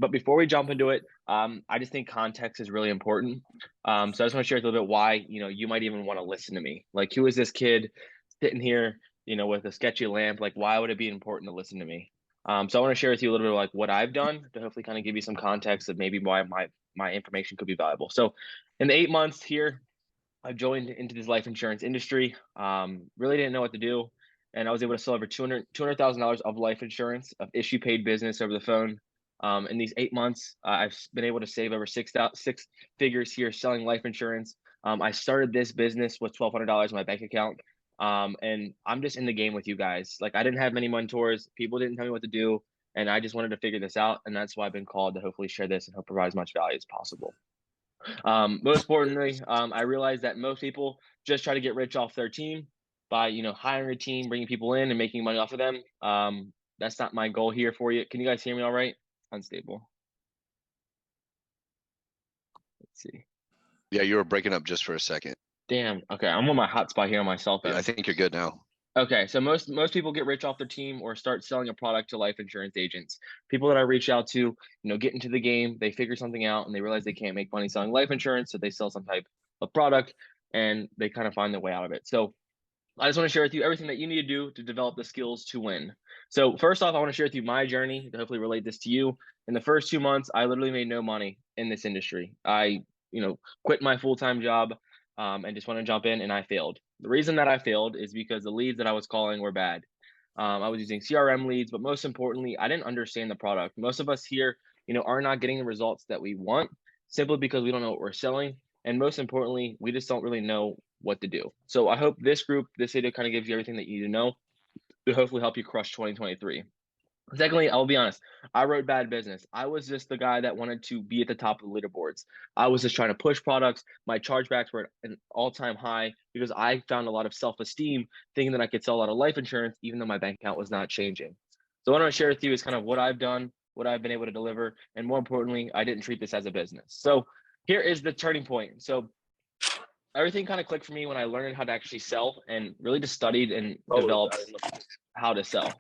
But before we jump into it, I just think context is really important. So I just want to share a little bit why, you might even want to listen to me. Like, who is this kid sitting here, with a sketchy lamp? Like, why would it be important to listen to me? So I want to share with you a little bit of like what I've done to hopefully kind of give you some context of maybe why my information could be valuable. So in the 8 months here, I joined into this life insurance industry. Really didn't know what to do. And I was able to sell over $200,000 of life insurance, of issue paid business over the phone. In these 8 months, I've been able to save over six figures here selling life insurance. I started this business with $1,200 in my bank account. And I'm just in the game with you guys. Like, I didn't have many mentors. People didn't tell me what to do. And I just wanted to figure this out. And that's why I've been called to hopefully share this and help provide as much value as possible. Most importantly, I realized that most people just try to get rich off their team by, hiring a team, bringing people in and making money off of them. That's not my goal here for you. Can you guys hear me all right? Unstable. Let's see. Yeah, you were breaking up just for a second. Damn. Okay, I'm on my hotspot here on my cell phone. Yeah, I think you're good now. Okay, so most people get rich off their team or start selling a product to life insurance agents. People that I reach out to, get into the game, they figure something out and they realize they can't make money selling life insurance, so they sell some type of product and they kind of find their way out of it. So I just want to share with you everything that you need to do to develop the skills to win. So first off, I want to share with you my journey to hopefully relate this to you. In the first 2 months, I literally made no money in this industry. I, quit my full-time job and just want to jump in, and I failed. The reason that I failed is because the leads that I was calling were bad. I was using CRM leads, but most importantly, I didn't understand the product. Most of us here, are not getting the results that we want simply because we don't know what we're selling. And most importantly, we just don't really know what to do. So I hope this video kind of gives you everything that you need to know to hopefully help you crush 2023. Secondly, I'll be honest, I wrote bad business. I was just the guy that wanted to be at the top of the leaderboards. I was just trying to push products. My chargebacks were at an all-time high because I found a lot of self-esteem thinking that I could sell a lot of life insurance, even though my bank account was not changing. So what I want to share with you is kind of what I've done, what I've been able to deliver, and more importantly, I didn't treat this as a business. So here is the turning point. So everything kind of clicked for me when I learned how to actually sell and really just studied and developed how to sell.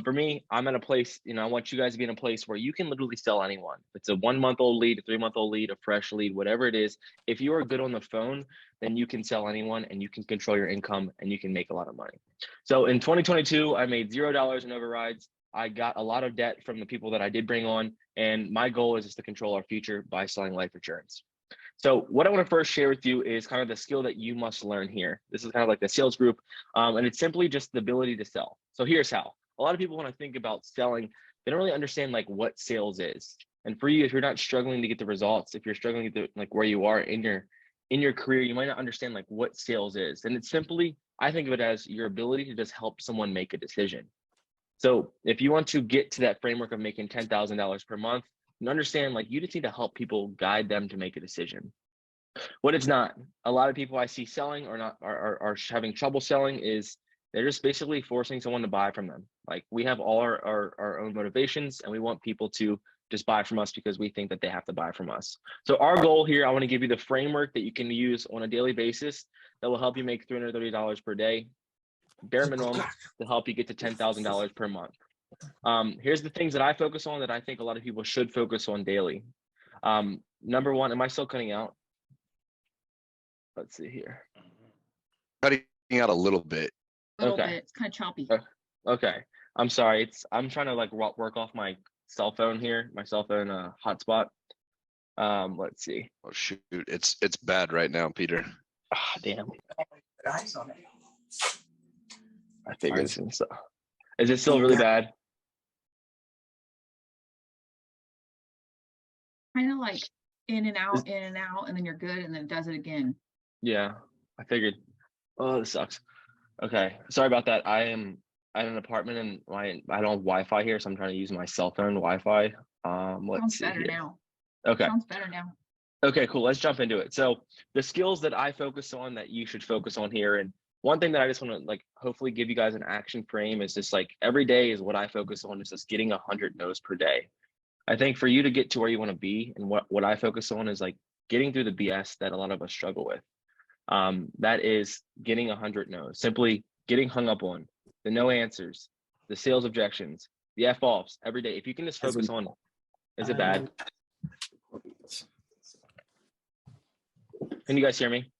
For me, I'm at a place, I want you guys to be in a place where you can literally sell anyone. If it's a 1-month-old lead, a 3-month-old lead, a fresh lead, whatever it is. If you are good on the phone, then you can sell anyone and you can control your income and you can make a lot of money. So in 2022, I made $0 in overrides. I got a lot of debt from the people that I did bring on. And my goal is just to control our future by selling life insurance. So what I want to first share with you is kind of the skill that you must learn here. This is kind of like the sales group, and it's simply just the ability to sell. So here's how. A lot of people, when I think about selling, they don't really understand like what sales is. And for you, if you're not struggling to get the results, if you're struggling to get like where you are in your career, you might not understand like what sales is. And it's simply, I think of it as your ability to just help someone make a decision. So if you want to get to that framework of making $10,000 per month, and understand like you just need to help people, guide them to make a decision. What it's not, a lot of people I see selling or not are having trouble selling is they're just basically forcing someone to buy from them. Like we have all our own motivations and we want people to just buy from us because we think that they have to buy from us. So our goal here, I want to give you the framework that you can use on a daily basis that will help you make $330 per day, bare minimum, to help you get to $10,000 per month. Here's the things that I focus on that I think a lot of people should focus on daily. Number one, am I still cutting out? Let's see here. Cutting out a little bit. A little bit. It's kind of choppy. Okay. I'm sorry. I'm trying to like work off my cell phone here, my cell phone hotspot. Let's see. Oh shoot, it's bad right now, Peter. Ah, damn. I figured it's so. Is it still really bad? Kind of like in and out, and then you're good, and then it does it again. Yeah, I figured. Oh, this sucks. Okay, sorry about that. I am at an apartment and I don't have Wi-Fi here, so I'm trying to use my cell phone Wi-Fi. Let's see better here. now. Okay. Sounds better now. Okay, cool. Let's jump into it. So the skills that I focus on that you should focus on here, and one thing that I just want to like hopefully give you guys an action frame is just like every day is what I focus on is just getting 100 no's per day. I think for you to get to where you want to be, and what I focus on is like getting through the BS that a lot of us struggle with. That is getting 100 no's, simply getting hung up on the no answers, the sales objections, the F-offs every day. If you can just focus on Is it bad? Can you guys hear me?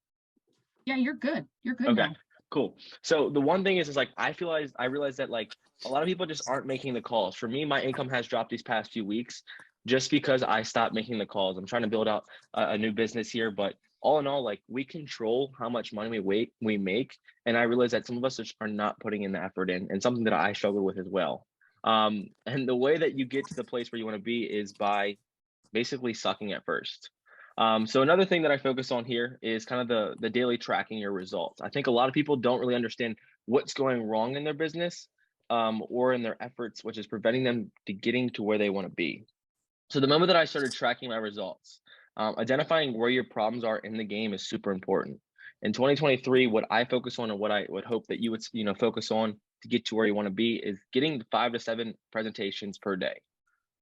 Yeah, you're good. You're good Okay, now. cool. So the one thing is like I realize that like a lot of people just aren't making the calls. For me, my income has dropped these past few weeks just because I stopped making the calls. I'm trying to build out a new business here, but all in all, like we control how much money we make, and I realize that some of us are not putting in the effort in, and something that I struggle with as well. And the way that you get to the place where you want to be is by basically sucking at first. So another thing that I focus on here is kind of the daily tracking your results. I think a lot of people don't really understand what's going wrong in their business or in their efforts, which is preventing them to getting to where they want to be. So the moment that I started tracking my results, identifying where your problems are in the game is super important. In 2023, what I focus on and what I would hope that you would focus on to get to where you want to be is getting 5 to 7 presentations per day.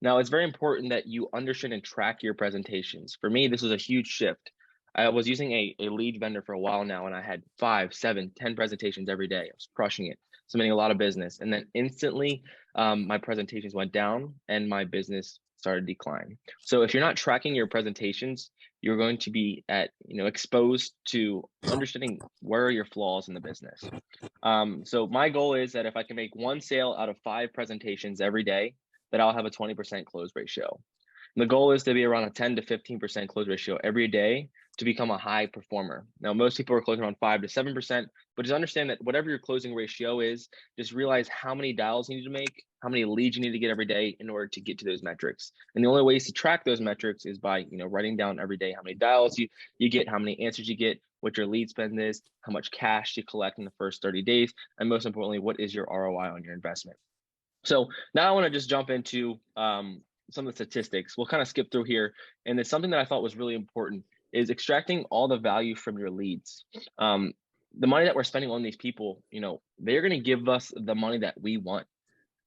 Now, it's very important that you understand and track your presentations. For me, this was a huge shift. I was using a lead vendor for a while now, and I had 5, 7, 10 presentations every day. I was crushing it, submitting a lot of business. And then instantly, my presentations went down and my business started to decline. So if you're not tracking your presentations, you're going to be exposed to understanding where are your flaws in the business. So my goal is that if I can make 1 sale out of 5 presentations every day, that I'll have a 20% close ratio. And the goal is to be around a 10 to 15% close ratio every day to become a high performer. Now, most people are closing around 5 to 7%, but just understand that whatever your closing ratio is, just realize how many dials you need to make, how many leads you need to get every day in order to get to those metrics. And the only ways to track those metrics is by writing down every day how many dials you get, how many answers you get, what your lead spend is, how much cash you collect in the first 30 days, and most importantly, what is your ROI on your investment. So now I want to just jump into some of the statistics. We'll kind of skip through here. And it's something that I thought was really important is extracting all the value from your leads. The money that we're spending on these people, they're going to give us the money that we want.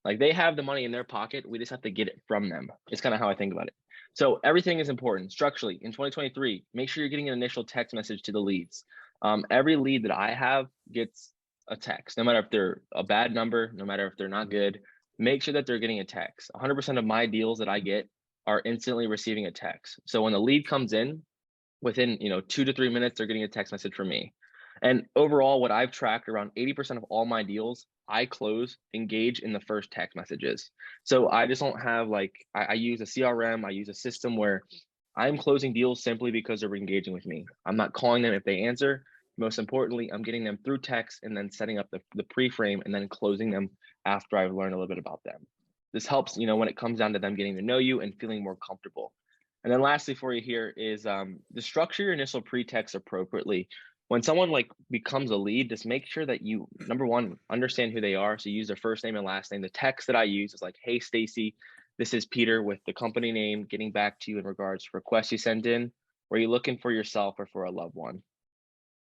Like they have the money in their pocket. We just have to get it from them. It's kind of how I think about it. So everything is important. Structurally, in 2023, make sure you're getting an initial text message to the leads. Every lead that I have gets a text, no matter if they're a bad number, no matter if they're not good. Make sure that they're getting a text. 100% of my deals that I get are instantly receiving a text. So when the lead comes in, within 2 to 3 minutes, they're getting a text message from me. And overall, what I've tracked, around 80% of all my deals I close engage in the first text messages. So I just don't have I use a CRM, I use a system where I'm closing deals simply because they're engaging with me. I'm not calling them if they answer. Most importantly, I'm getting them through text and then setting up the pre-frame and then closing them after I've learned a little bit about them. This helps, when it comes down to them getting to know you and feeling more comfortable. And then lastly for you here is to structure your initial pre-text appropriately. When someone becomes a lead, just make sure that you, number one, understand who they are. So use their first name and last name. The text that I use is like, hey, Stacy, this is Peter with the company name, getting back to you in regards to requests you sent in. Were you looking for yourself or for a loved one?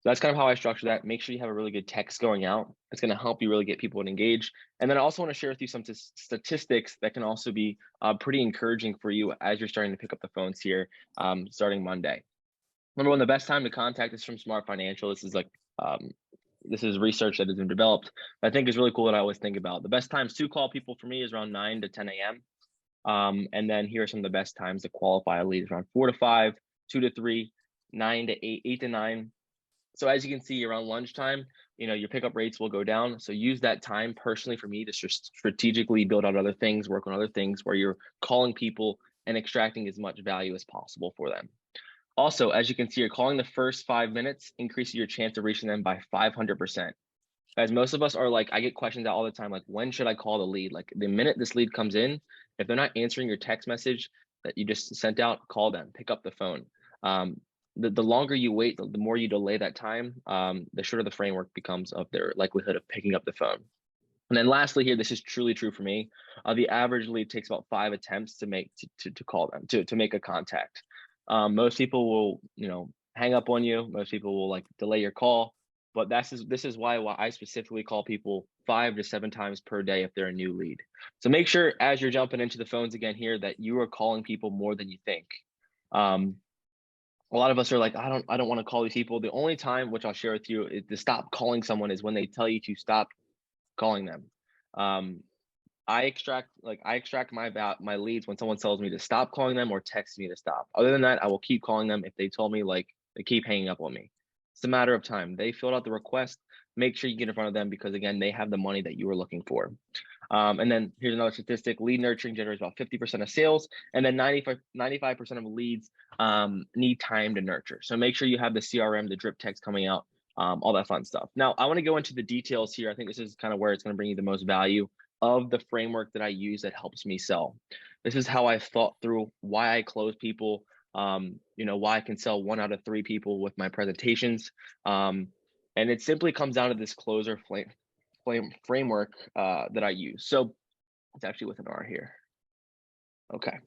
So that's kind of how I structure that. Make sure you have a really good text going out. It's going to help you really get people to engage. And then I also want to share with you some statistics that can also be pretty encouraging for you as you're starting to pick up the phones here starting Monday. Number one, the best time to contact is from Smart Financial. This is this is research that has been developed that I think is really cool that I always think about. The best times to call people for me is around 9 to 10 a.m. And then here are some of the best times to qualify a lead: around 4 to 5, 2 to 3, 9 to 8, 8 to 9. So as you can see, around lunchtime, your pickup rates will go down. So use that time personally for me to strategically build out other things, work on other things where you're calling people and extracting as much value as possible for them. Also, as you can see, you're calling the first 5 minutes, increasing your chance of reaching them by 500%. As most of us are I get questions out all the time, when should I call the lead? The minute this lead comes in, if they're not answering your text message that you just sent out, call them, pick up the phone. The longer you wait, the more you delay that time, the shorter the framework becomes of their likelihood of picking up the phone. And then lastly here, this is truly true for me. The average lead takes about 5 attempts to call them, to make a contact. Most people will, hang up on you. Most people will delay your call, but this is why I specifically call people 5 to 7 times per day if they're a new lead. So make sure as you're jumping into the phones again here that you are calling people more than you think. A lot of us are I don't want to call these people. The only time, which I'll share with you, is to stop calling someone is when they tell you to stop calling them. I extract my leads when someone tells me to stop calling them or texts me to stop. Other than that, I will keep calling them if they told me like they keep hanging up on me. It's a matter of time. They filled out the request. Make sure you get in front of them because again, they have the money that you were looking for. And then here's another statistic: lead nurturing generates about 50% of sales, and then 95% of leads need time to nurture. So make sure you have the CRM, the drip text coming out, all that fun stuff. Now, I want to go into the details here. I think this is kind of where it's going to bring you the most value of the framework that I use that helps me sell. This is how I thought through why I close people, why I can sell 1 out of 3 people with my presentations. And it simply comes down to this closer framework that I use. So it's actually with an R here. Okay.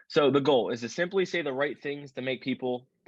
So the goal is to simply say the right things to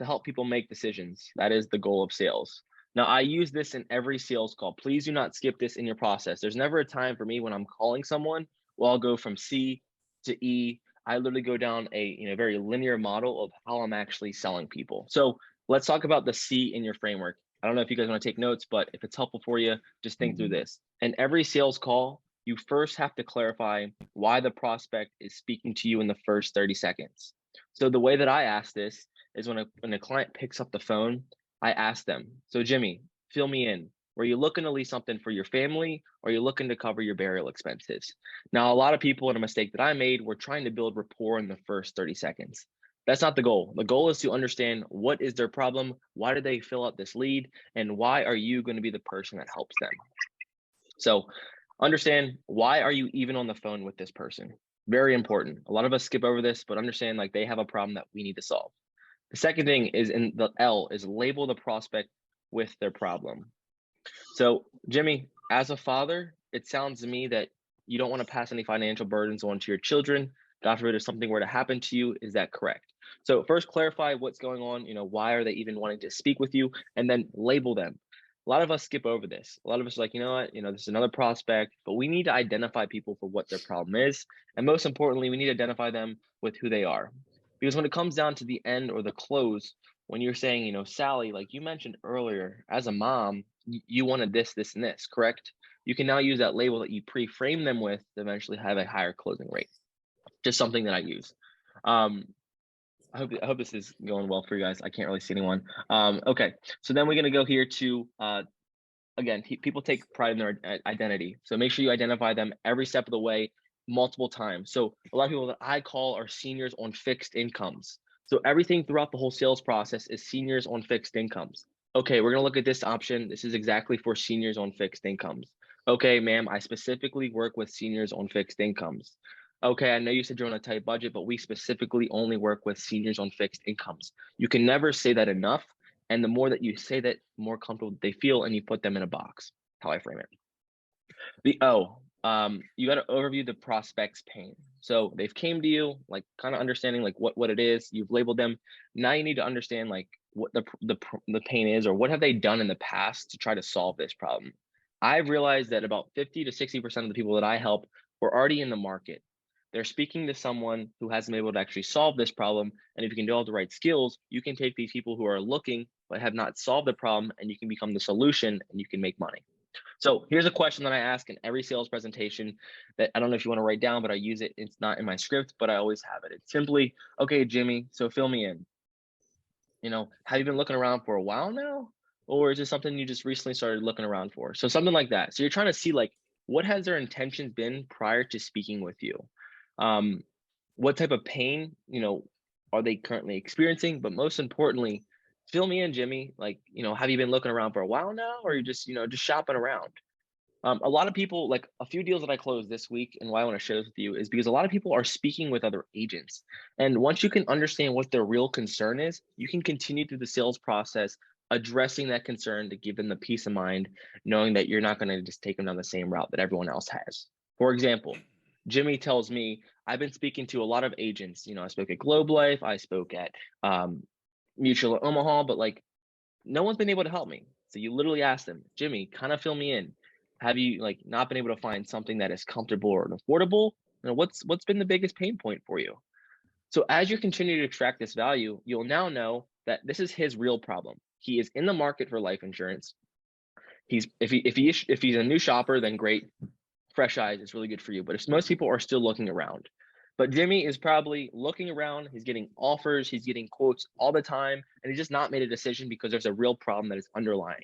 help people make decisions. That is the goal of sales. Now, I use this in every sales call. Please do not skip this in your process. There's never a time for me when I'm calling someone, well, I'll go from C to E. I literally go down a very linear model of how I'm actually selling people. So let's talk about the C in your framework. I don't know if you guys want to take notes, but if it's helpful for you, just think through this. In every sales call, you first have to clarify why the prospect is speaking to you in the first 30 seconds. So the way that I ask this is when a client picks up the phone, I ask them, so Jimmy, fill me in. Were you looking to leave something for your family or are you looking to cover your burial expenses? Now, a lot of people, and a mistake that I made, were trying to build rapport in the first 30 seconds. That's not the goal. The goal is to understand what is their problem, why did they fill out this lead, and why are you going to be the person that helps them? So understand, why are you even on the phone with this person? Very important. A lot of us skip over this, but understand like they have a problem that we need to solve. The second thing is in the L is label the prospect with their problem. So Jimmy, as a father, it sounds to me that you don't want to pass any financial burdens on to your children. God forbid if something were to happen to you, is that correct? So first clarify what's going on, why are they even wanting to speak with you, and then label them. A lot of us skip over this. A lot of us are like, you know what, this is another prospect, but we need to identify people for what their problem is. And most importantly, we need to identify them with who they are. Because when it comes down to the end or the close, when you're saying, Sally, like you mentioned earlier, as a mom, you wanted this, this, and this, correct? You can now use that label that you pre-frame them with to eventually have a higher closing rate. Just something that I use. I hope this is going well for you guys. I can't really see anyone. Okay, so then we're gonna go here to again, people take pride in their identity. So make sure you identify them every step of the way, multiple times. So a lot of people that I call are seniors on fixed incomes. So everything throughout the whole sales process is seniors on fixed incomes. Okay, we're gonna look at this option. This is exactly for seniors on fixed incomes. Okay, ma'am, I specifically work with seniors on fixed incomes. Okay, I know you said you're on a tight budget, but we specifically only work with seniors on fixed incomes. You can never say that enough. And the more that you say that, the more comfortable they feel, and you put them in a box, how I frame it. The O, you got to overview the prospect's pain. So they've came to you, like kind of understanding like what it is. You've labeled them. Now you need to understand like what the pain is, or what have they done in the past to try to solve this problem. I've realized that about 50 to 60% of the people that I help were already in the market. They're speaking to someone who hasn't been able to actually solve this problem. And if you can do all the right skills, you can take these people who are looking but have not solved the problem, and you can become the solution and you can make money. So here's a question that I ask in every sales presentation that I don't know if you want to write down, but I use it. It's not in my script, but I always have it. It's simply, okay, Jimmy, so fill me in. Have you been looking around for a while now? Or is it something you just recently started looking around for? So something like that. So you're trying to see like, what has their intentions been prior to speaking with you? What type of pain, are they currently experiencing? But most importantly, fill me in, Jimmy. Like, have you been looking around for a while now, or are you just, just shopping around? A lot of people, like a few deals that I closed this week, and why I want to share this with you is because a lot of people are speaking with other agents. And once you can understand what their real concern is, you can continue through the sales process, addressing that concern to give them the peace of mind, knowing that you're not going to just take them down the same route that everyone else has. For example, Jimmy tells me, I've been speaking to a lot of agents. I spoke at Globe Life, I spoke at Mutual Omaha, but like no one's been able to help me. So you literally ask them, Jimmy, kind of fill me in. Have you like not been able to find something that is comfortable or affordable? What's been the biggest pain point for you? So as you continue to extract this value, you'll now know that this is his real problem. He is in the market for life insurance. If he's a new shopper, then great. fresh eyes, it's really good for you. But if most people are still looking around, but Jimmy is probably looking around, he's getting offers, he's getting quotes all the time, and he's just not made a decision because there's a real problem that is underlying.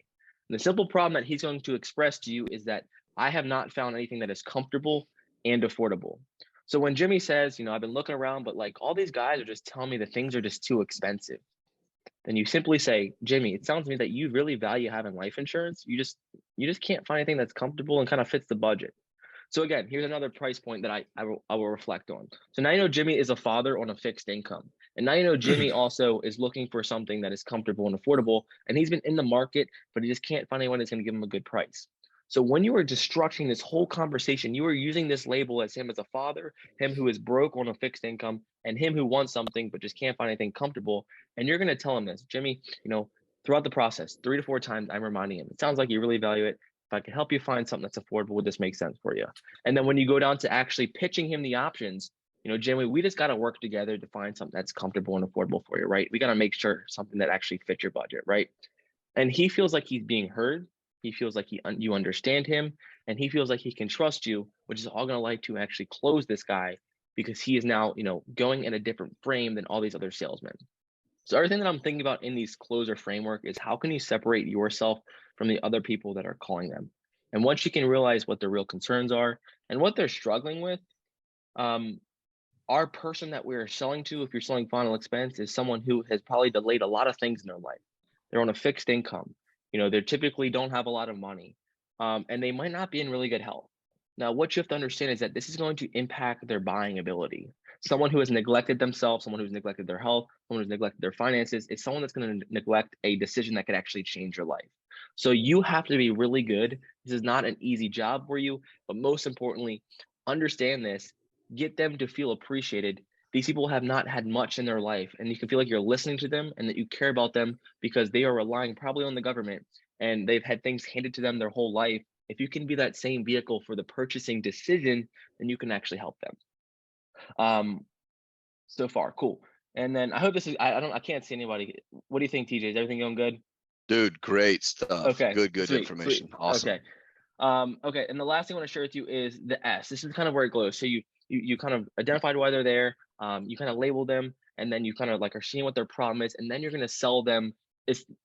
And the simple problem that he's going to express to you is that I have not found anything that is comfortable and affordable. So when Jimmy says, I've been looking around, but like all these guys are just telling me that things are just too expensive, then you simply say, Jimmy, it sounds to me that you really value having life insurance. You just can't find anything that's comfortable and kind of fits the budget. So again, here's another price point that I will reflect on. So now you know Jimmy is a father on a fixed income. And now you know Jimmy also is looking for something that is comfortable and affordable. And he's been in the market, but he just can't find anyone that's going to give him a good price. So when you are destructing this whole conversation, you are using this label as him as a father, him who is broke on a fixed income, and him who wants something but just can't find anything comfortable. And you're going to tell him this, Jimmy, throughout the process, 3 to 4 times, I'm reminding him, it sounds like you really value it. If I can help you find something that's affordable, would this make sense for you? And then when you go down to actually pitching him the options, Jimmy, we just got to work together to find something that's comfortable and affordable for you, right? We got to make sure something that actually fits your budget, right? And he feels like he's being heard. He feels like you understand him, and he feels like he can trust you, which is all going to like to actually close this guy because he is now, going in a different frame than all these other salesmen. So everything that I'm thinking about in these closer framework is how can you separate yourself from the other people that are calling them? And once you can realize what their real concerns are and what they're struggling with, our person that we're selling to, if you're selling final expense, is someone who has probably delayed a lot of things in their life. They're on a fixed income. They typically don't have a lot of money, and they might not be in really good health. Now, what you have to understand is that this is going to impact their buying ability. Someone who has neglected themselves, someone who's neglected their health, someone who's neglected their finances, is someone that's going to neglect a decision that could actually change your life. So you have to be really good. This is not an easy job for you, but most importantly, understand this, get them to feel appreciated. These people have not had much in their life, and you can feel like you're listening to them and that you care about them because they are relying probably on the government and they've had things handed to them their whole life. If you can be that same vehicle for the purchasing decision, then you can actually help them. So far, cool. And then I hope this is, I can't see anybody. What do you think, TJ? Is everything going good? Dude, great stuff. Okay. Good Sweet, information. sweet. Awesome. Okay. Okay. And the last thing I want to share with you is the S. This is kind of where it glows. So you kind of identified why they're there. You kind of label them, and then you kind of like are seeing what their problem is, and then you're going to sell them.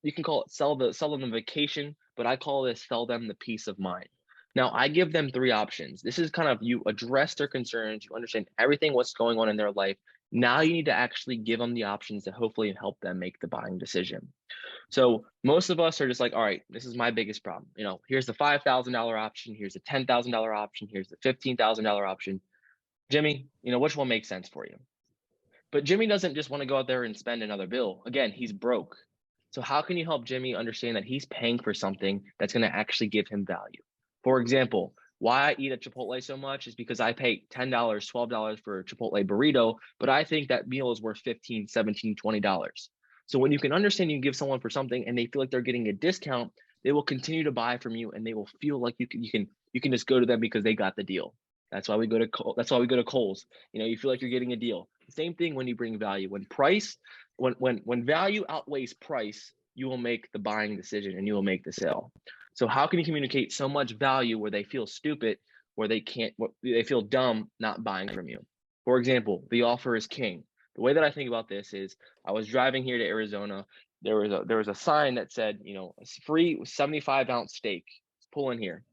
You can call it sell them the vacation, but I call this sell them the peace of mind. Now I give them 3 options. This is kind of, you address their concerns, you understand everything what's going on in their life. Now you need to actually give them the options to hopefully help them make the buying decision. So most of us are just like, all right, this is my biggest problem. Here's the $5,000 option. Here's the $10,000 option. Here's the $15,000 option. Jimmy, which one makes sense for you? But Jimmy doesn't just want to go out there and spend another bill. Again, he's broke. So how can you help Jimmy understand that he's paying for something that's going to actually give him value? For example, why I eat at Chipotle so much is because I pay $10, $12 for a Chipotle burrito, but I think that meal is worth $15, $17, $20. So when you can understand, you give someone for something and they feel like they're getting a discount, they will continue to buy from you and they will feel like you can just go to them because they got the deal. That's why we go to Kohl's. You feel like you're getting a deal. Same thing when you bring value. When value outweighs price, you will make the buying decision and you will make the sale. So how can you communicate so much value where they feel stupid, where they feel dumb not buying from you? For example, the offer is king. The way that I think about this is, I was driving here to Arizona. There was a sign that said, free 75-ounce steak. Pull in here.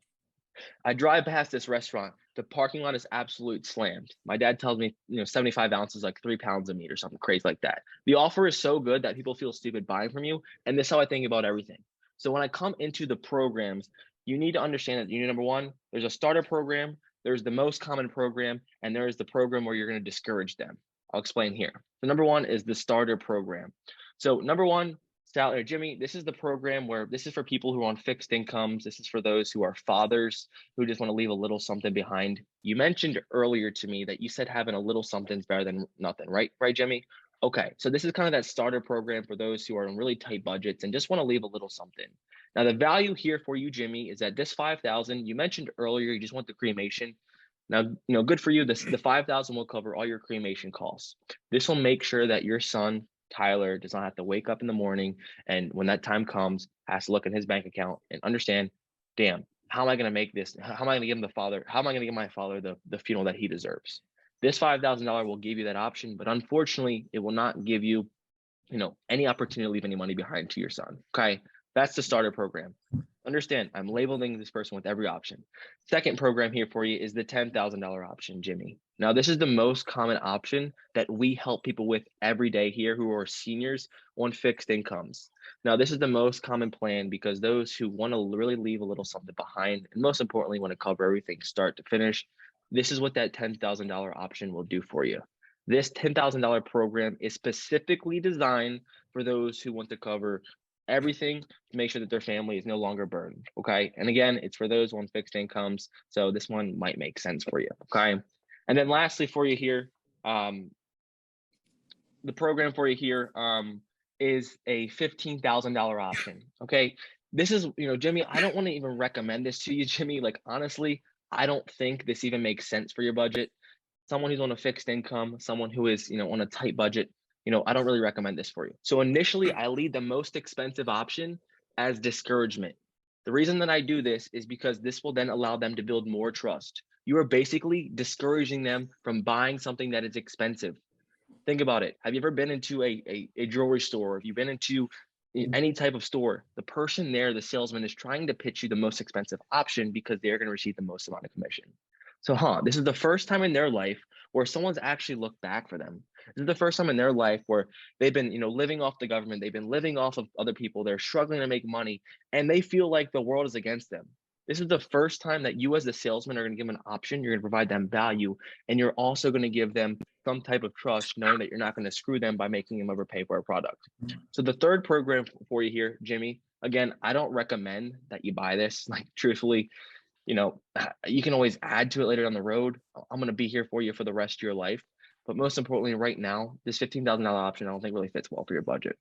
I drive past this restaurant. The parking lot is absolute slammed. My dad tells me, 75 ounces, like 3 pounds of meat or something crazy like that. The offer is so good that people feel stupid buying from you. And this is how I think about everything. So when I come into the programs, you need to understand that number one, there's a starter program, there's the most common program, and there is the program where you're going to discourage them. I'll explain here. So number one is the starter program. So number one, Jimmy, this is the program where this is for people who are on fixed incomes. This is for those who are fathers who just want to leave a little something behind. You mentioned earlier to me that you said having a little something is better than nothing, right? Right, Jimmy? Okay, so this is kind of that starter program for those who are on really tight budgets and just want to leave a little something. Now, the value here for you, Jimmy, is that this $5,000, you mentioned earlier, you just want the cremation. Now, good for you. The $5,000 will cover all your cremation costs. This will make sure that your son, Tyler, does not have to wake up in the morning and when that time comes, has to look in his bank account and understand, damn, how am I going to make this? How am I going to give him the father? How am I going to give my father the funeral that he deserves? This $5,000 will give you that option, but unfortunately, it will not give you, any opportunity to leave any money behind to your son. Okay, that's the starter program. Understand, I'm labeling this person with every option. Second program here for you is the $10,000 option, Jimmy. Now, this is the most common option that we help people with every day here who are seniors on fixed incomes. Now, this is the most common plan because those who want to really leave a little something behind, and most importantly, want to cover everything start to finish, this is what that $10,000 option will do for you. This $10,000 program is specifically designed for those who want to cover everything to make sure that their family is no longer burdened. Okay. And again, it's for those on fixed incomes. So this one might make sense for you. Okay. And then lastly for you here, the program for you here is a $15,000 option. Okay. This is, Jimmy, I don't want to even recommend this to you, Jimmy. Like, honestly, I don't think this even makes sense for your budget. Someone who's on a fixed income, someone who is, on a tight budget, I don't really recommend this for you. So initially, I lead the most expensive option as discouragement. The reason that I do this is because this will then allow them to build more trust. You are basically discouraging them from buying something that is expensive. Think about it. Have you ever been into a jewelry store? Have you been into any type of store? The person there, the salesman, is trying to pitch you the most expensive option because they're going to receive the most amount of commission. So, this is the first time in their life where someone's actually looked back for them. This is the first time in their life where they've been, living off the government. They've been living off of other people. They're struggling to make money, and they feel like the world is against them. This is the first time that you as the salesman are going to give them an option. You're going to provide them value, and you're also going to give them some type of trust, knowing that you're not going to screw them by making them overpay for a product. So the third program for you here, Jimmy, again, I don't recommend that you buy this. Like, truthfully, you can always add to it later down the road. I'm going to be here for you for the rest of your life. But most importantly, right now, this $15,000 option, I don't think really fits well for your budget.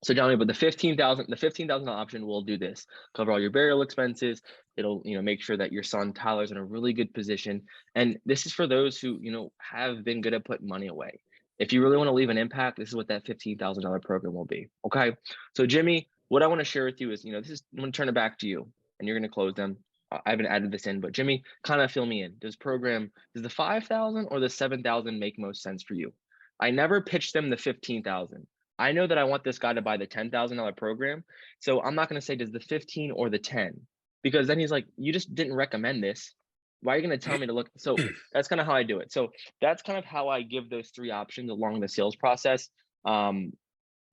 So Johnny, but the $15,000 option will do this: cover all your burial expenses. It'll, make sure that your son Tyler's in a really good position. And this is for those who, have been good at putting money away. If you really want to leave an impact, this is what that $15,000 program will be. Okay. So Jimmy, what I want to share with you is, I'm going to turn it back to you, and you're going to close them. I haven't added this in, but Jimmy, kind of fill me in. Does the 5,000 or the 7,000 make most sense for you? I never pitched them the 15,000. I know that I want this guy to buy the $10,000 program. So I'm not going to say, does the 15 or the 10? Because then he's like, you just didn't recommend this. Why are you going to tell me to look? So that's kind of how I do it. So that's kind of how I give those three options along the sales process. I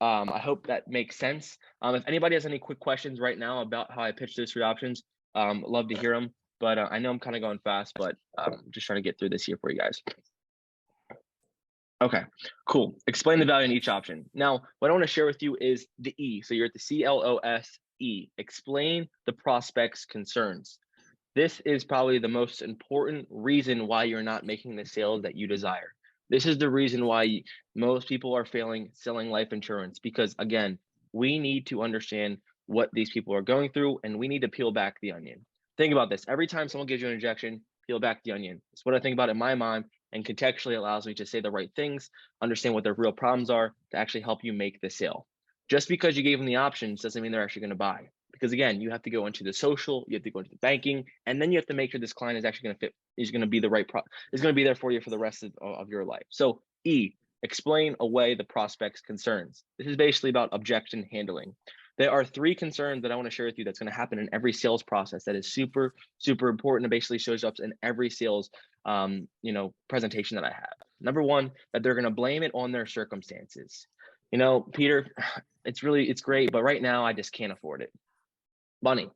hope that makes sense. If anybody has any quick questions right now about how I pitch those three options, love to hear them. But I know I'm kind of going fast, but just trying to get through this here for you guys. Okay, cool. Explain the value in each option. Now, what I want to share with you is the E. So you're at the CLOSE. Explain the prospect's concerns. This is probably the most important reason why you're not making the sales that you desire. This is the reason why most people are failing selling life insurance, because again, we need to understand what these people are going through, and we need to peel back the onion. Think about this. Every time someone gives you an injection, peel back the onion. It's what I think about in my mind, and contextually allows me to say the right things, understand what their real problems are to actually help you make the sale. Just because you gave them the options doesn't mean they're actually going to buy. Because again, you have to go into the social, you have to go into the banking, and then you have to make sure this client is actually going to fit, is going to be the right is going to be there for you for the rest of your life. So E, explain away the prospect's concerns. This is basically about objection handling. There are three concerns that I want to share with you that's going to happen in every sales process that is super, super important and basically shows up in every sales presentation that I have. Number one, that they're going to blame it on their circumstances. Peter, it's great, but right now I just can't afford it. Money.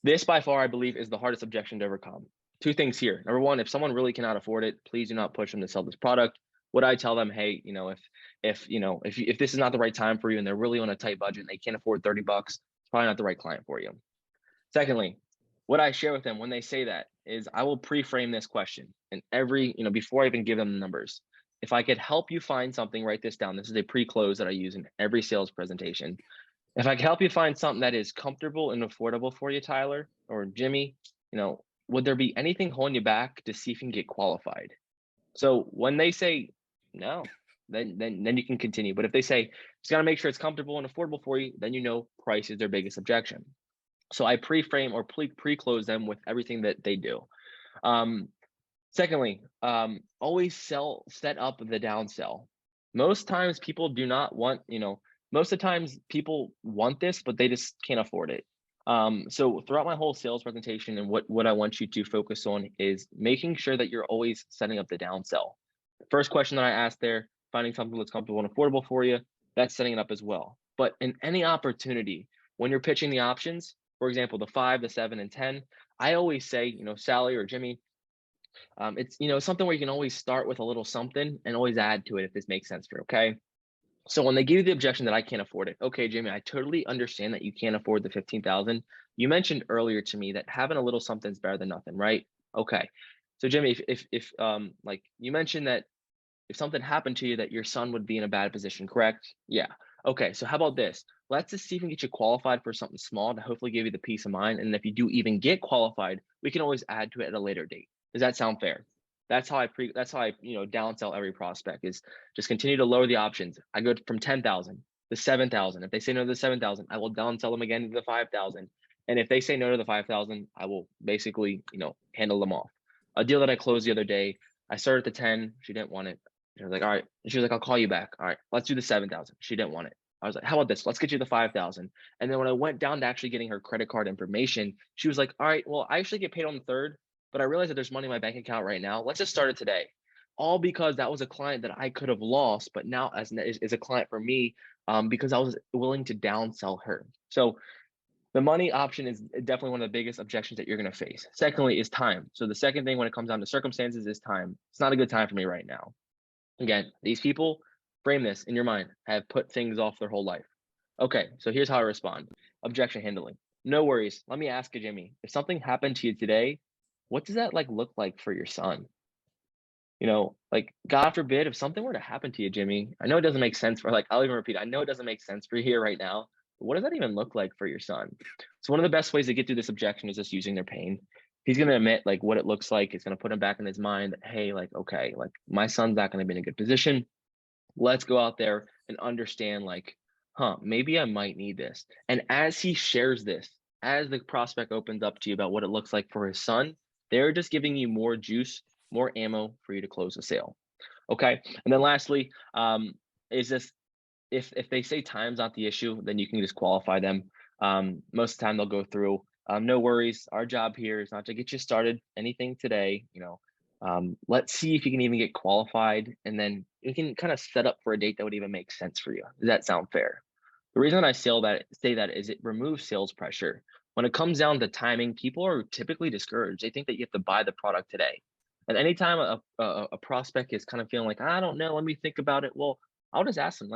This by far, I believe, is the hardest objection to overcome. Two things here. Number one, if someone really cannot afford it, please do not push them to sell this product. Would I tell them, hey, if this is not the right time for you and they're really on a tight budget and they can't afford $30, it's probably not the right client for you. Secondly, what I share with them when they say that is I will pre-frame this question, and before I even give them the numbers. If I could help you find something, write this down. This is a pre-close that I use in every sales presentation. If I can help you find something that is comfortable and affordable for you, Tyler or Jimmy, would there be anything holding you back to see if you can get qualified? So when they say no, then you can continue. But if they say, just got to make sure it's comfortable and affordable for you, then price is their biggest objection. So I pre-frame or pre-close them with everything that they do. Secondly, always set up the downsell. Most times people do not want, most of the times people want this, but they just can't afford it. So throughout my whole sales presentation and what I want you to focus on is making sure that you're always setting up the downsell. The first question that I asked there, finding something that's comfortable and affordable for you, that's setting it up as well. But in any opportunity, when you're pitching the options, for example, the 5, the 7, and 10, I always say, Sally or Jimmy, it's something where you can always start with a little something and always add to it if this makes sense for you, okay? So when they give you the objection that I can't afford it, okay, Jimmy, I totally understand that you can't afford the 15,000. You mentioned earlier to me that having a little something is better than nothing, right? Okay. So Jimmy, if like you mentioned that if something happened to you that your son would be in a bad position, correct? Yeah. Okay, so how about this? Let's just see if we can get you qualified for something small to hopefully give you the peace of mind. And if you do even get qualified, we can always add to it at a later date. Does that sound fair? That's how I downsell every prospect is just continue to lower the options. I go from 10,000 to 7,000. If they say no to the 7,000, I will downsell them again to the 5,000. And if they say no to the 5,000, I will basically, handle them off. A deal that I closed the other day, I started at the 10, she didn't want it. She was like, all right. And she was like, I'll call you back. All right, let's do the 7,000. She didn't want it. I was like, how about this? Let's get you the 5,000. And then when I went down to actually getting her credit card information, she was like, all right, well, I actually get paid on the 3rd, but I realized that there's money in my bank account right now. Let's just start it today. All because that was a client that I could have lost, but now is a client for me because I was willing to downsell her. So the money option is definitely one of the biggest objections that you're going to face. Secondly is time. So the second thing when it comes down to circumstances is time. It's not a good time for me right now. Again, these people, frame this in your mind, have put things off their whole life. Okay, so here's how I respond. Objection handling. No worries. Let me ask you, Jimmy, if something happened to you today, what does that look like for your son? Like God forbid, if something were to happen to you, Jimmy, I know it doesn't make sense I'll even repeat, I know it doesn't make sense for you here right now, but what does that even look like for your son? So one of the best ways to get through this objection is just using their pain. He's going to admit what it looks like. It's going to put him back in his mind that, hey, okay, my son's not going to be in a good position. Let's go out there and understand maybe I might need this. And as he shares this, as the prospect opens up to you about what it looks like for his son, they're just giving you more juice, more ammo for you to close the sale. Okay. And then lastly, is this if they say time's not the issue, then you can just qualify them. Most of the time they'll go through. No worries. Our job here is not to get you started anything today. Let's see if you can even get qualified, and then you can kind of set up for a date that would even make sense for you. Does that sound fair? The reason I say that is it removes sales pressure. When it comes down to timing, people are typically discouraged. They think that you have to buy the product today. And anytime a prospect is kind of feeling like, I don't know, let me think about it. Well, I'll just ask them,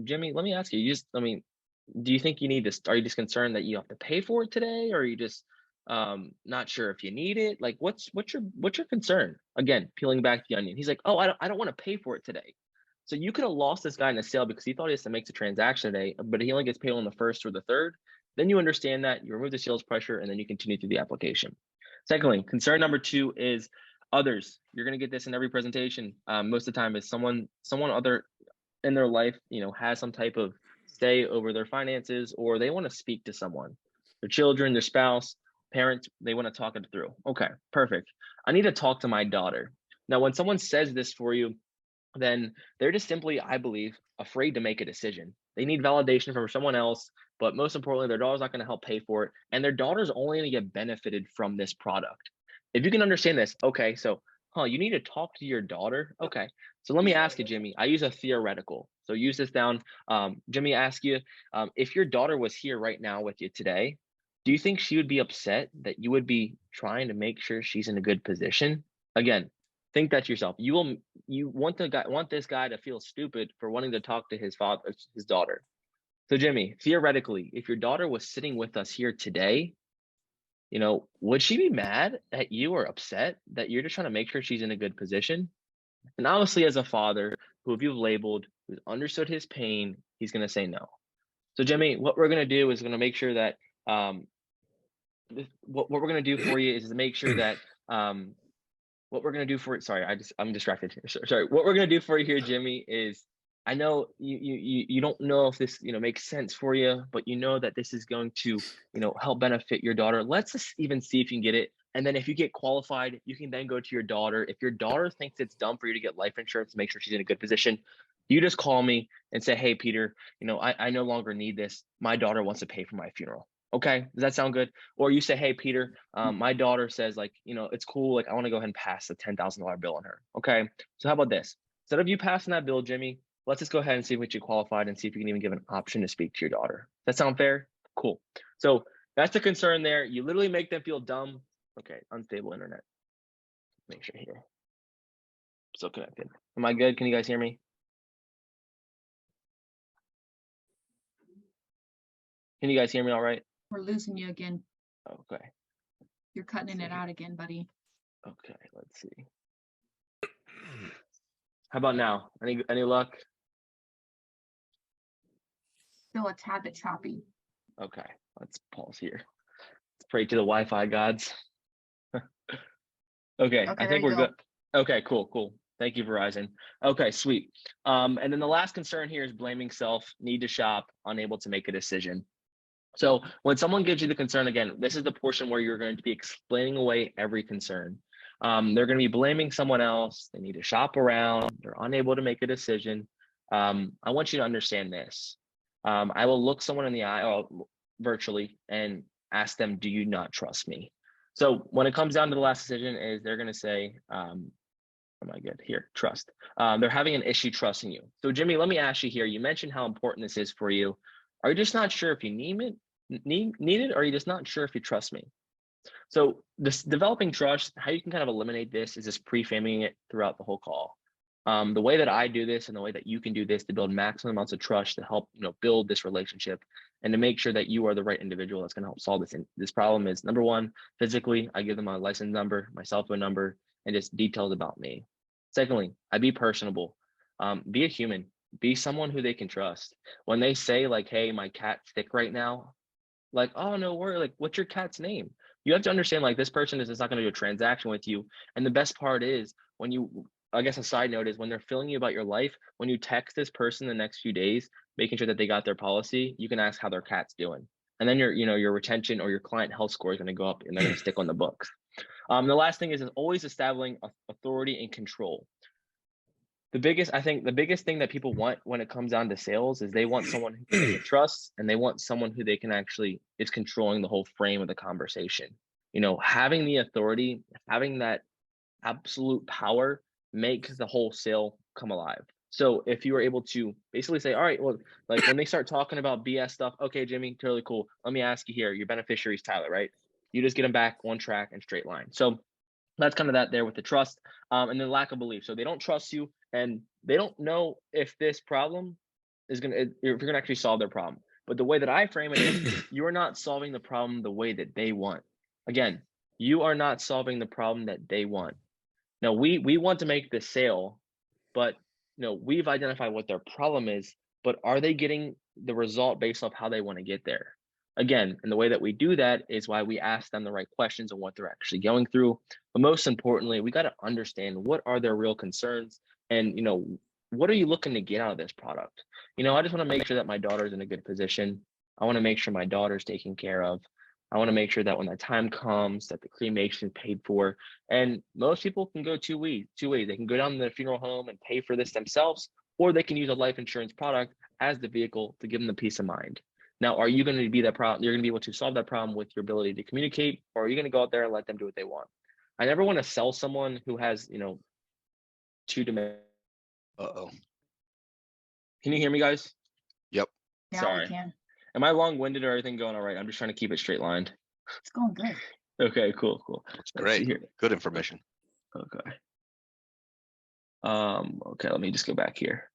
Jimmy, let me ask you, do you think you need this? Are you just concerned that you have to pay for it today? Or are you just not sure if you need it? What's your concern? Again, peeling back the onion. He's like, oh, I don't want to pay for it today. So you could have lost this guy in a sale because he thought he has to make the transaction today, but he only gets paid on the 1st or the 3rd. Then you understand that, you remove the sales pressure, and then you continue through the application. Secondly, concern number 2 is others. You're going to get this in every presentation. Most of the time is someone other in their life, has some type of say over their finances, or they want to speak to someone, their children, their spouse, parents, they want to talk it through. Okay, perfect. I need to talk to my daughter. Now, when someone says this for you, then they're just simply, I believe, afraid to make a decision. They need validation from someone else, but most importantly, their daughter's not going to help pay for it, and their daughter's only going to get benefited from this product. If you can understand this, okay, so, you need to talk to your daughter? Okay, so let me ask you, Jimmy, I use a theoretical. So use this down. Jimmy, ask you, if your daughter was here right now with you today, do you think she would be upset that you would be trying to make sure she's in a good position? Again, think that to yourself. You want this guy to feel stupid for wanting to talk to his daughter. So Jimmy, theoretically, if your daughter was sitting with us here today, would she be mad at you or upset that you're just trying to make sure she's in a good position? And obviously, as a father who you've labeled, who's understood his pain, he's going to say no. So Jimmy, what we're going to do is going to make sure that what we're going to do for you is to make sure that what we're going to do for it. Sorry, I'm distracted here. Sorry. What we're going to do for you here, Jimmy, is I know you don't know if this, makes sense for you, but you know that this is going to, help benefit your daughter. Let's just even see if you can get it. And then if you get qualified, you can then go to your daughter. If your daughter thinks it's dumb for you to get life insurance, make sure she's in a good position. You just call me and say, hey, Peter, I no longer need this. My daughter wants to pay for my funeral. Okay. Does that sound good? Or you say, hey, Peter, my daughter says like, it's cool. Like I want to go ahead and pass the $10,000 bill on her. Okay. So how about this? Instead of you passing that bill, Jimmy, let's just go ahead and see if you qualified and see if you can even give an option to speak to your daughter. Does that sound fair? Cool. So that's the concern there. You literally make them feel dumb. Okay, unstable internet. Make sure here. Still connected. Am I good? Can you guys hear me? Can you guys hear me all right? We're losing you again. Okay. You're cutting it out again, buddy. Okay, let's see. How about now? Any luck? Still a tad bit choppy. Okay, let's pause here. Let's pray to the Wi-Fi gods. Okay, I think we're good. Okay, cool. Thank you, Verizon. Okay, sweet. And then the last concern here is blaming self, need to shop, unable to make a decision. So when someone gives you the concern, again, this is the portion where you're going to be explaining away every concern. They're going to be blaming someone else. They need to shop around. They're unable to make a decision. I want you to understand this. I will look someone in the eye virtually and ask them, do you not trust me? So when it comes down to the last decision is they're going to say, am I good here? Trust. They're having an issue trusting you. So Jimmy, let me ask you here. You mentioned how important this is for you. Are you just not sure if you need it, or are you just not sure if you trust me? So this developing trust, how you can kind of eliminate this is just pre-framing it throughout the whole call. The way that I do this and the way that you can do this to build maximum amounts of trust to help build this relationship and to make sure that you are the right individual that's going to help solve this problem is, number one, physically, I give them my license number, my cell phone number, and just details about me. Secondly, I be personable. Be a human. Be someone who they can trust. When they say like, hey, my cat's sick right now, like, oh, no worry, like, what's your cat's name? You have to understand, like, this person is not going to do a transaction with you. And the best part is when I guess a side note is when they're filling you about your life, when you text this person the next few days, making sure that they got their policy, you can ask how their cat's doing. And then your retention or your client health score is going to go up and they're going to stick on the books. The last thing is always establishing authority and control. The biggest thing that people want when it comes down to sales is they want someone who they can trust, and they want someone who they can actually is controlling the whole frame of the conversation. Having the authority, having that absolute power makes the whole sale come alive. So if you were able to basically say, all right, well, like when they start talking about BS stuff, okay, Jimmy, totally cool. Let me ask you here, your beneficiary is Tyler, right? You just get them back on track and straight line. So that's kind of that there with the trust and the lack of belief. So they don't trust you and they don't know if this problem is if you're going to actually solve their problem. But the way that I frame it is you're not solving the problem the way that they want. Again, you are not solving the problem that they want. Now, we want to make the sale, but we've identified what their problem is, but are they getting the result based off how they want to get there? Again, and the way that we do that is why we ask them the right questions on what they're actually going through. But most importantly, we got to understand what are their real concerns and, what are you looking to get out of this product? I just want to make sure that my daughter's in a good position. I want to make sure my daughter's taken care of. I want to make sure that when that time comes that the cremation is paid for. And most people can go two ways. They can go down to the funeral home and pay for this themselves, or they can use a life insurance product as the vehicle to give them the peace of mind. Now, are you going to be that problem? You're going to be able to solve that problem with your ability to communicate, or are you going to go out there and let them do what they want? I never want to sell someone who has, two dimensions. Uh-oh. Can you hear me, guys? Yep. Now Sorry. we can. Am I long-winded or everything going all right? I'm just trying to keep it straight lined. It's going good. Okay, cool. That's great. Good information. Okay. Okay, let me just go back here.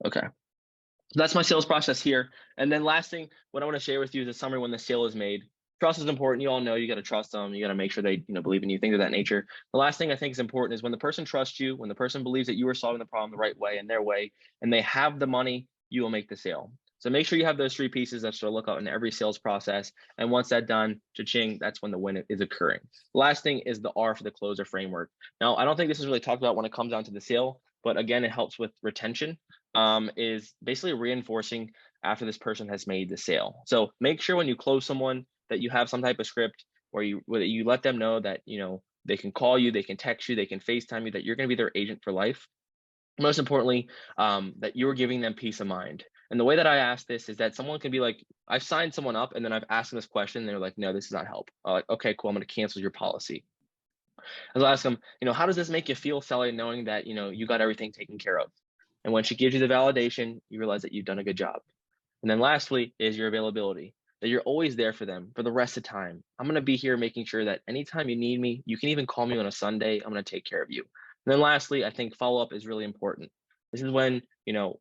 Okay. So that's my sales process here. And then last thing, what I want to share with you is a summary when the sale is made. Trust is important. You all know you got to trust them. You got to make sure they believe in you, things of that nature. The last thing I think is important is when the person trusts you, when the person believes that you are solving the problem the right way and their way, and they have the money, you will make the sale. So make sure you have those three pieces that should look out in every sales process. And once that's done, cha-ching, that's when the win is occurring. The last thing is the R for the closer framework. Now, I don't think this is really talked about when it comes down to the sale, but again, it helps with retention, is basically reinforcing after this person has made the sale. So make sure when you close someone that you have some type of script where you let them know that, they can call you, they can text you, they can FaceTime you, that you're going to be their agent for life. Most importantly, that you're giving them peace of mind. And the way that I ask this is that someone can be like, I've signed someone up and then I've asked them this question and they're like, no, this is not help. I'm like, okay, cool, I'm going to cancel your policy. I'll ask them, how does this make you feel, Sally, knowing that, you got everything taken care of? And when she gives you the validation, you realize that you've done a good job. And then lastly is your availability, that you're always there for them for the rest of the time. I'm going to be here making sure that anytime you need me, you can even call me on a Sunday. I'm going to take care of you. And then lastly, I think follow-up is really important. This is when,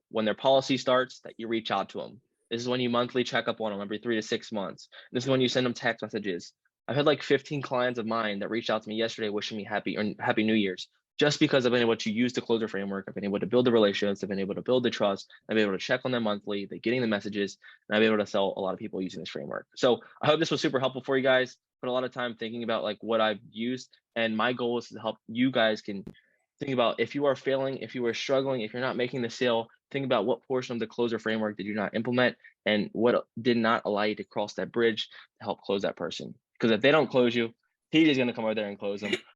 when their policy starts, that you reach out to them. This is when you monthly check up on them every 3 to 6 months. This is when you send them text messages. I've had like 15 clients of mine that reached out to me yesterday wishing me happy New Year's, just because I've been able to use the closer framework. I've been able to build the relationships. I've been able to build the trust. I've been able to check on them monthly. They're getting the messages, and I've been able to sell a lot of people using this framework. So I hope this was super helpful for you guys. Put a lot of time thinking about like what I've used, and my goal is to help you guys can think about if you are failing, if you are struggling, if you're not making the sale, think about what portion of the closer framework did you not implement and what did not allow you to cross that bridge to help close that person. Because if they don't close you, TJ's going to come over there and close them,